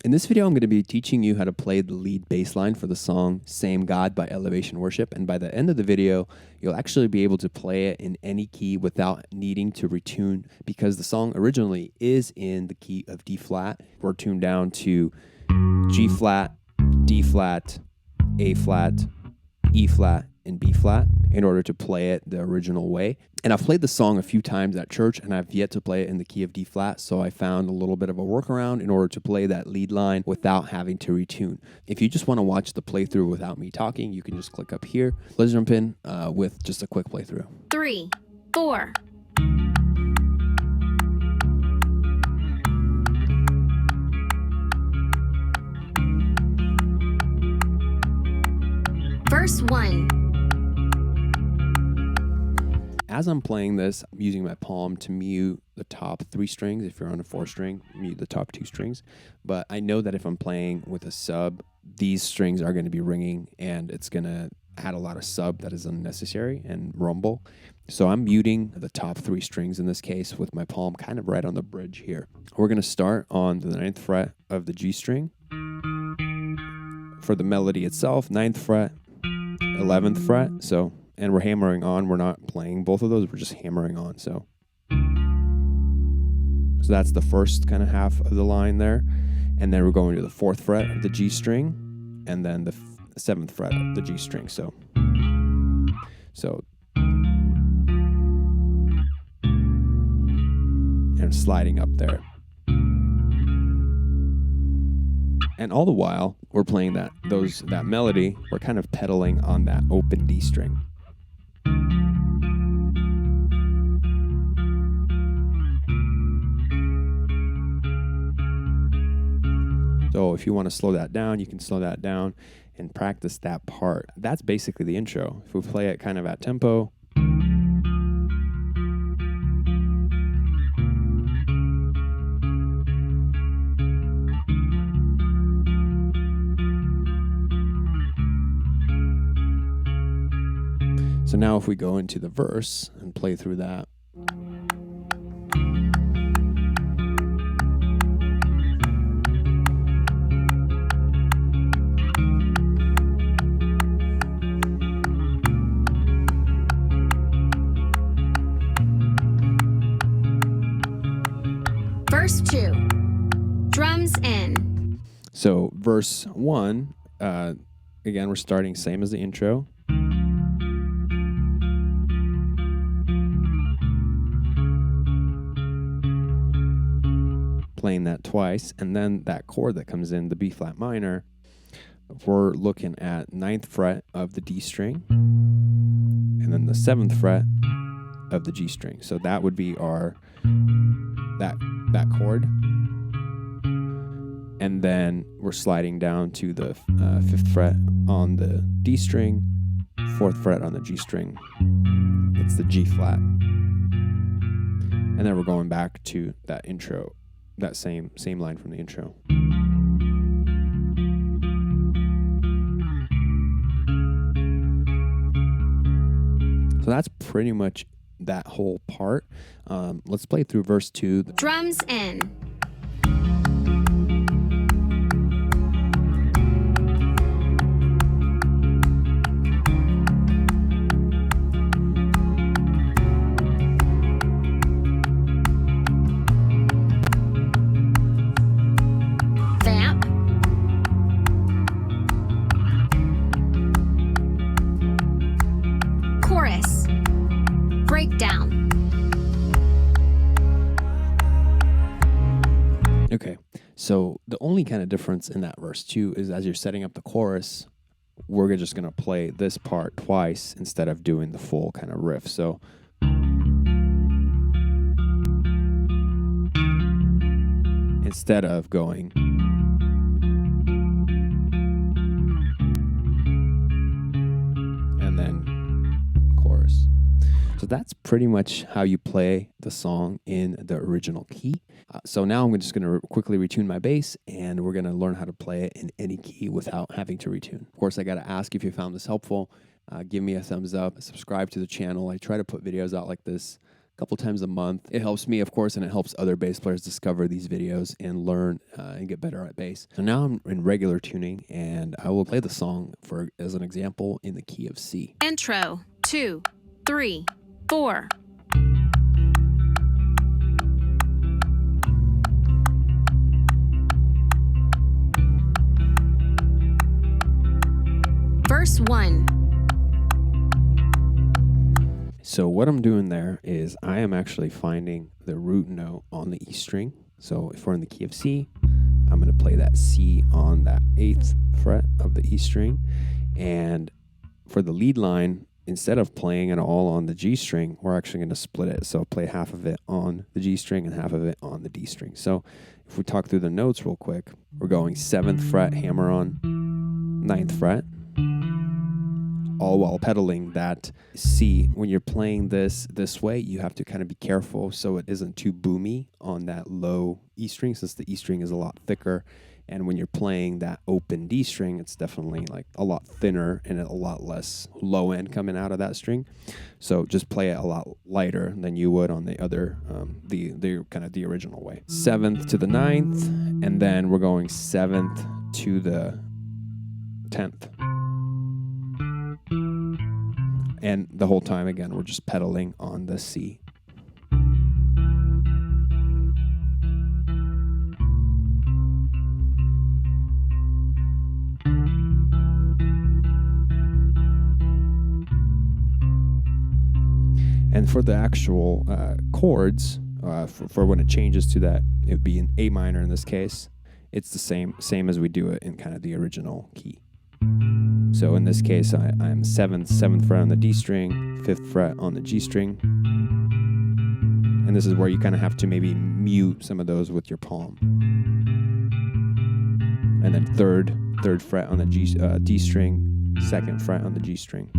In this video, I'm going to be teaching you how to play the lead bass line for the song Same God by Elevation Worship. And by the end of the video, you'll actually be able to play it in any key without needing to retune, because the song originally is in the key of D flat. We're tuned down to G flat, D flat, A flat, E flat, and B flat in order to play it the original way. And I've played the song a few times at church and I've yet to play it in the key of D flat, so I found a little bit of a workaround in order to play that lead line without having to retune. If you just want to watch the playthrough without me talking, you can just click up here. Let's jump in with just a quick playthrough. 3, 4. Verse 1. As I'm playing this, I'm using my palm to mute the top 3 strings. If you're on a 4-string, mute the top 2 strings. But I know that if I'm playing with a sub, these strings are going to be ringing and it's going to add a lot of sub that is unnecessary and rumble. So I'm muting the top 3 strings in this case with my palm kind of right on the bridge here. We're going to start on the 9th fret of the G string. For the melody itself, 9th fret, 11th fret. And we're hammering on. We're not playing both of those. We're just hammering on. So that's the first kind of half of the line there. And then we're going to the 4th fret of the G string, and then the 7th fret of the G string. So and sliding up there. And all the while we're playing that melody, we're kind of pedaling on that open D string. So if you want to slow that down, you can slow that down and practice that part. That's basically the intro. If we play it kind of at tempo. So now if we go into the verse and play through that. Verse 2. Drums in. So verse 1, again, we're starting same as the intro. Playing that twice, and then that chord that comes in, the B flat minor, we're looking at 9th fret of the D string, and then the 7th fret of the G string. So that would be our that chord, and then we're sliding down to the 5th fret on the D string, 4th fret on the G string. It's the G flat, and then we're going back to that intro. That same line from the intro. So that's pretty much that whole part. Let's play through verse 2. Drums in. Chorus. Breakdown. Okay, so the only kind of difference in that verse 2 is as you're setting up the chorus, we're just going to play this part twice instead of doing the full kind of riff. So instead of going and then chorus. So that's pretty much how you play the song in the original key. So now I'm just going to quickly retune my bass, and we're going to learn how to play it in any key without having to retune. Of course, I got to ask if you found this helpful. Give me a thumbs up, subscribe to the channel. I try to put videos out like this couple times a month. It helps me, of course, and it helps other bass players discover these videos and learn and get better at bass. So now I'm in regular tuning, and I will play the song for as an example in the key of C. Intro 2, 3, 4. Verse 1. So what I'm doing there is I am actually finding the root note on the E string. So if we're in the key of C, I'm going to play that C on that 8th fret of the E string. And for the lead line, instead of playing it all on the G string, we're actually going to split it. So play half of it on the G string and half of it on the D string. So if we talk through the notes real quick, we're going 7th fret, hammer on 9th fret, all while pedaling that C. When you're playing this way, you have to kind of be careful so it isn't too boomy on that low E string, since the E string is a lot thicker. And when you're playing that open D string, it's definitely like a lot thinner and a lot less low end coming out of that string. So just play it a lot lighter than you would on the other, the kind of the original way. 7th to the 9th, and then we're going 7th to the 10th. And the whole time, again, we're just pedaling on the C. And for the actual chords, for when it changes to that, it would be an A minor in this case. It's the same as we do it in kind of the original key. So in this case, I'm 7th fret on the D string, 5th fret on the G string. And this is where you kind of have to maybe mute some of those with your palm. And then third fret on the D string, 2nd fret on the G string.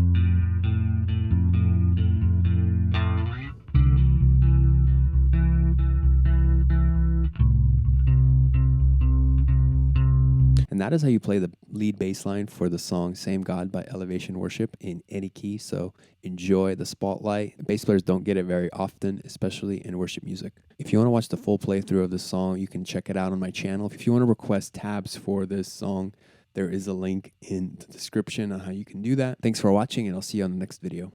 And that is how you play the lead bass line for the song Same God by Elevation Worship in any key. So enjoy the spotlight. Bass players don't get it very often, especially in worship music. If you want to watch the full playthrough of this song, you can check it out on my channel. If you want to request tabs for this song, there is a link in the description on how you can do that. Thanks for watching, and I'll see you on the next video.